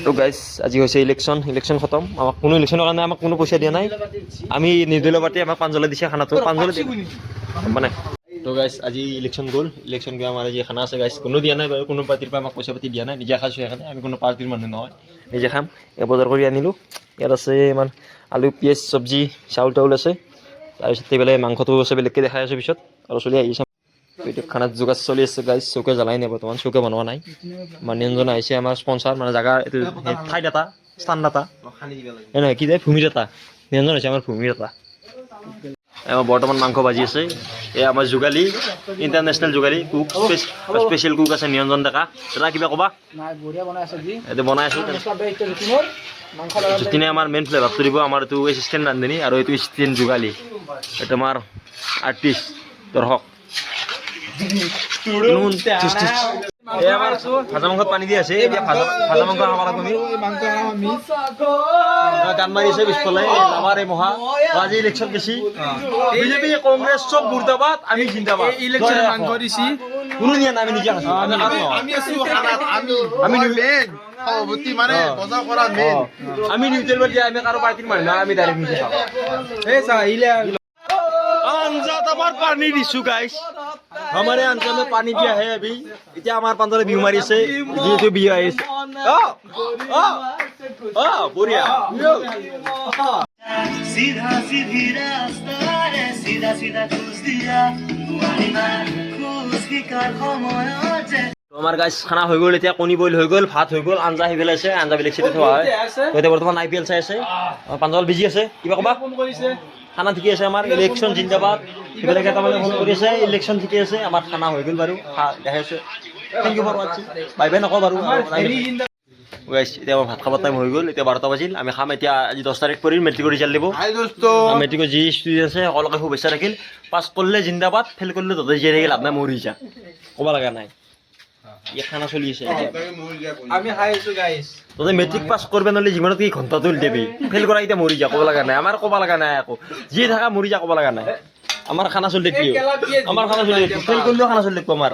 তো গাইজ আজি হৈছে ইলেকশ্যন খতম। আমাক কোনো ইলেকশ্যনৰ কাৰণে আমাক কোনো পইচা দিয়া নাই। আমি নিৰ্দলীয় পাৰ্টি আমাক পাঞ্জলে দিছে খানাটো, পাঞ্জলে মানে। তো গাইজ আজি ইলেকশ্যন গ'ল, ইলেকশ্যন গৈ আমাৰ যি খানা আছে গাইজ কোনো দিয়া নাই বাৰু, কোনো পাৰ্টিৰ পৰা আমাক পইচা পাতি দিয়া নাই, নিজে খাইছোঁ সেইকাৰণে। আমি কোনো পাৰ্টিৰ মানুহ নহয়, নিজে খাম। এই বজাৰ কৰি আনিলোঁ। ইয়াত আছে ইমান আলু পিঁয়াজ চব্জি চাউল তাউল আছে। তাৰপিছত এইফালে মাংসটো আছে বেলেগকৈ দেখাই আছোঁ পিছত, আৰু চলি আহিছে। এইটো খানাত যোগাৰ চলি আছে গাইজ, চৌকে জ্বলাই নাই বৰ্তমান, চৌকে বনোৱা নাই। আমাৰ নিৰঞ্জন আহিছে, আমাৰ স্পনচাৰ মানে জাগা এইটো ঠাইত এটা স্থান এটা নহয় কি যায় ভূমিৰ এটা। নিৰঞ্জন হৈছে আমাৰ ভূমিৰ এটা। আমাৰ বৰ্তমান মাংস ভাজি আছে। এই আমাৰ যোগালী, ইণ্টাৰনেশ্যনেল যোগালী কুক, স্পেচিয়েল কুক আছে নিৰঞ্জন ডেকা। দাদা কিবা ক'বা? এইটো বনাই আছোঁ। যতিনে আমাৰ মেইন ফ্লেভাৰটো দিব, আমাৰ এইটো এছিষ্টেণ্ট ৰান্ধনী আৰু এইটো এছিষ্টেণ্ট যোগালী। এইটো আমাৰ আৰ্টিষ্ট দৰ্শক। ভাজা মাংসত পানী দি আছে, এতিয়া ভাজা মাংস খাব লাগিব আমি। গান মাৰি আছে পিছফালে আমাৰ এই মহা। আজি ইলেকশ্যন বেছি, বিজেপি কংগ্ৰেছ চব মুৰ্দাবাদ, আমি জিন্দাবাদ। মাংস দিছি কোনো নিয়া নাই, আমি নিজে খাইছোঁ। আমি নিউট্ৰেল দিয়া, আমি কাৰো পাৰ্টিৰ মানুহ নাই, আমি ডাইৰেক্ট নিজে খাওঁ। আঞ্জাত আমাৰ পানী দিছোঁ গাইছ, हमारे आंचल में पानी दिया है अभी। इतना हमारे पंद्रह बिहू मारी से जो बिहू आई से बढ़िया सीधा सीधी रास्ता रे सीधा सीधा खुश दिया खुश की कार खमोचे। আমার গাইস খানা হৈ গ'ল, এতিয়া কণী বইল হৈ গ'ল, ভাত হৈ গ'ল, আঞ্জা হৈ পেলাইছে, আঞ্জা বেলেগ চিটি থোৱা হয়। এতিয়া বৰ্তমান IPL চাই আছে, পাঞ্জাৱল বিজি আছে। কিবা ক'বা? খানা ঠিকে আছে আমাৰ, ইলেকশ্যন জিন্দাবাদ। সেইবিলাকে তাৰমানে ফোন কৰি আছে, ইলেকশ্যন ঠিকে আছে, আমাৰ খানা হৈ গ'ল বাৰু, দেখাই আছে। থেংক ইউ ফৰ ৱাচিং, বাই বাই নকওঁ বাৰু। গাইছ এতিয়া আমাৰ ভাত খাবৰ টাইম হৈ গ'ল, এতিয়া 12টা বাজিল। আমি খাম এতিয়া। আজি 10 তাৰিখ পৰিল, মেট্ৰিকৰ ৰিজাল্ট দিব। মেট্ৰিকৰ যি ষ্টুডেণ্ট আছে সকলোকে শুভেচ্ছা থাকিল। পাছ কৰিলে জিন্দাবাদ, ফেইল কৰিলে তহঁতে জীয়াই থাকিল লাভ নাই, মৰি যা, ক'ব লগা নাই। ইয়াত খানা চলি আছে, আমি খাই আছো গাইস। তহঁতে মেট্ৰিক পাছ কৰিব নহ'লে জীৱনত কি ঘণ্টাটো দিবি, ফেইল কৰা এতিয়া মৰি যা, ক'ব লগা নাই। আমাৰ ক'ব লগা নাই, আকৌ যি থাকা মৰি যা, ক'ব লগা নাই। আমাৰ খানা চলি থাকিব, আমাৰ খানা চলি থাকিব, ফেইল কৰিলেও খানা চলি থাকিব আমাৰ।